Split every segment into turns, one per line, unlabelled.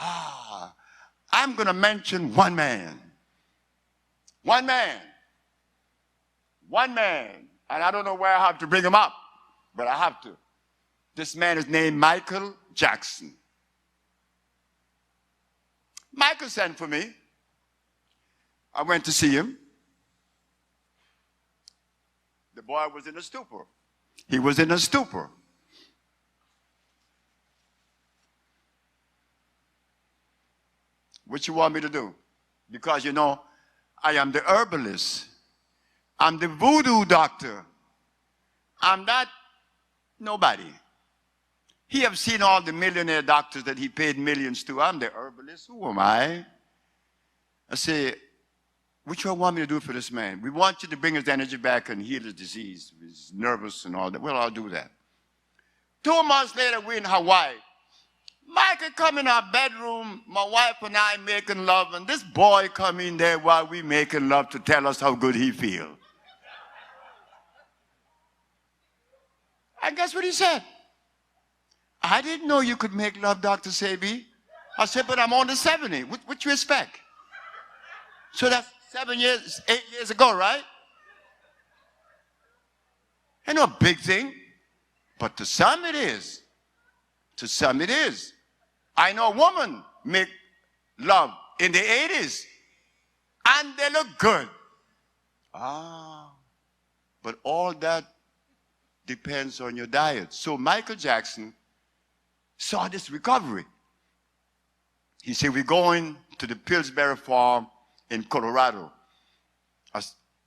Ah, I'm going to mention one man. One man. One man. And I don't know where I have to bring him up, but I have to. This man is named Michael Jackson. Michael sent for me. I went to see him. The boy was in a stupor. He was in a stupor. What you want me to do? Because, you know, I am the herbalist. I'm the voodoo doctor. I'm not nobody. He have seen all the millionaire doctors that he paid millions to. I'm the herbalist. Who am I? I say, what you want me to do for this man? We want you to bring his energy back and heal his disease. He's nervous and all that. Well, I'll do that. 2 months later, we're in Hawaii. Michael come in our bedroom, my wife and I making love, and this boy come in there while we making love to tell us how good he feel. And guess what he said? I didn't know you could make love, Dr. Sebi. I said, but I'm on the 70. What you expect? So that's 8 years ago, right? Ain't no big thing. But to some it is. To some it is. I know a woman make love in the 80s, and they look good. Ah, but all that depends on your diet. So Michael Jackson saw this recovery. He said, we're going to the Pillsbury farm in Colorado.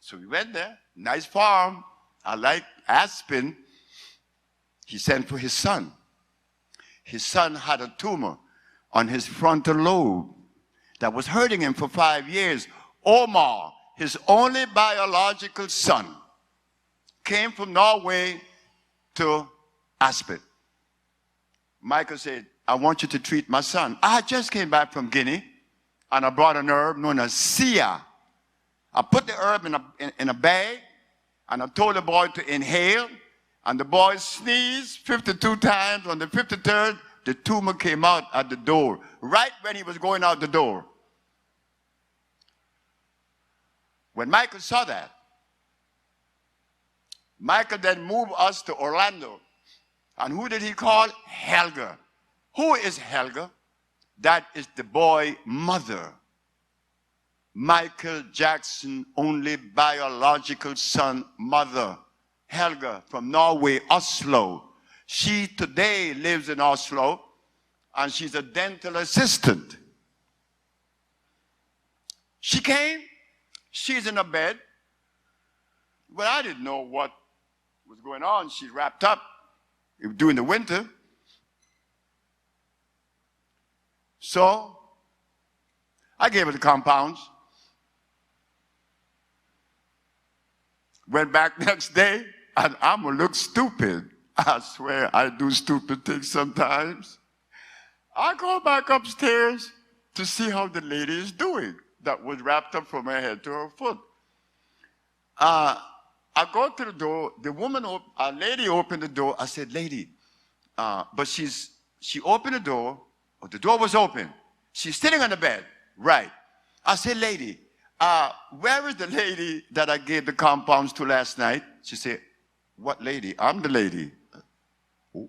So we went there, nice farm. I like Aspen. He sent for his son. His son had a tumor on his frontal lobe that was hurting him for 5 years. Omar, his only biological son, came from Norway to Aspen. Michael said, I want you to treat my son. I just came back from Guinea, and I brought an herb known as Sia. I put the herb in a bag, and I told the boy to inhale, and the boy sneezed 52 times. On the 53rd, the tumor came out at the door, right when he was going out the door. When Michael saw that, Michael then moved us to Orlando. And who did he call? Helga. Who is Helga? That is the boy's mother. Michael Jackson, only biological son, mother. Helga from Norway, Oslo. She today lives in Oslo, and she's a dental assistant. She came, she's in a bed. Well, I didn't know what was going on. She wrapped up during the winter. So I gave her the compounds. Went back next day, and I'm going to look stupid. I swear I do stupid things sometimes. I go back upstairs to see how the lady is doing that was wrapped up from her head to her foot. I go to the door. The woman, a lady opened the door. I said, lady, but she opened the door. Oh, the door was open. She's sitting on the bed. Right. I said, lady, where is the lady that I gave the compounds to last night? She said, what lady? I'm the lady. Oh.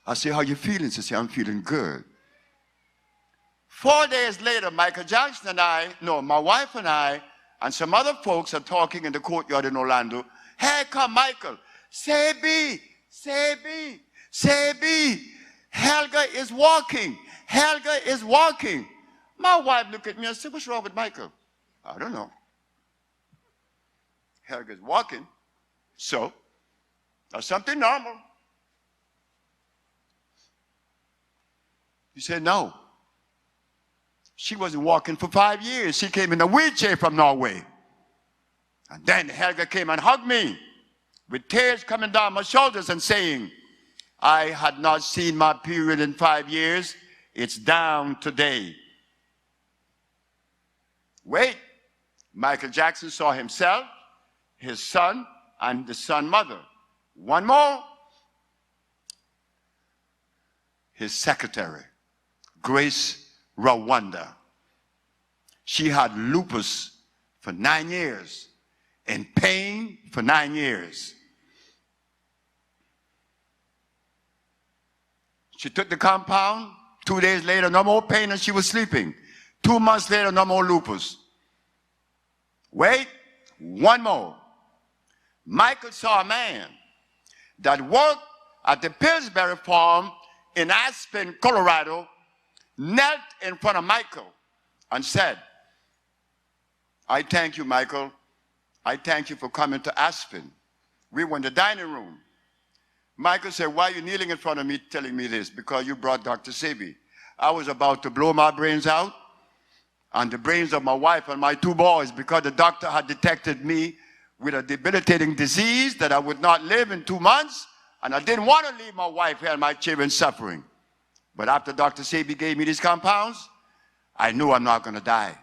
I said, how you feeling? She said, I'm feeling good. 4 days later, Michael Jackson and my wife and I, and some other folks are talking in the courtyard in Orlando. Hey, come, Michael. Sebi, Helga is walking. Helga is walking. My wife looked at me and said, what's wrong with Michael? I don't know. Helga's walking. So, that's something normal. He said, no. She wasn't walking for 5 years. She came in a wheelchair from Norway. And then Helga came and hugged me with tears coming down my shoulders and saying, I had not seen my period in 5 years. It's down today. Wait. Michael Jackson saw himself, his son, and the son mother. One more. His secretary. Grace Rwanda. She had lupus for 9 years and pain for 9 years. She took the compound. 2 days later, no more pain, and she was sleeping. 2 months later, no more lupus. Wait, one more. Michael saw a man that worked at the Pillsbury farm in Aspen, Colorado, knelt in front of Michael and said, I thank you, Michael. I thank you for coming to Aspen. We were in the dining room. Michael said, why are you kneeling in front of me telling me this? Because you brought Dr. Sebi. I was about to blow my brains out and the brains of my wife and my 2 boys because the doctor had detected me with a debilitating disease that I would not live in 2 months, and I didn't want to leave my wife and my children suffering. But after Dr. Sebi gave me these compounds, I knew I'm not going to die.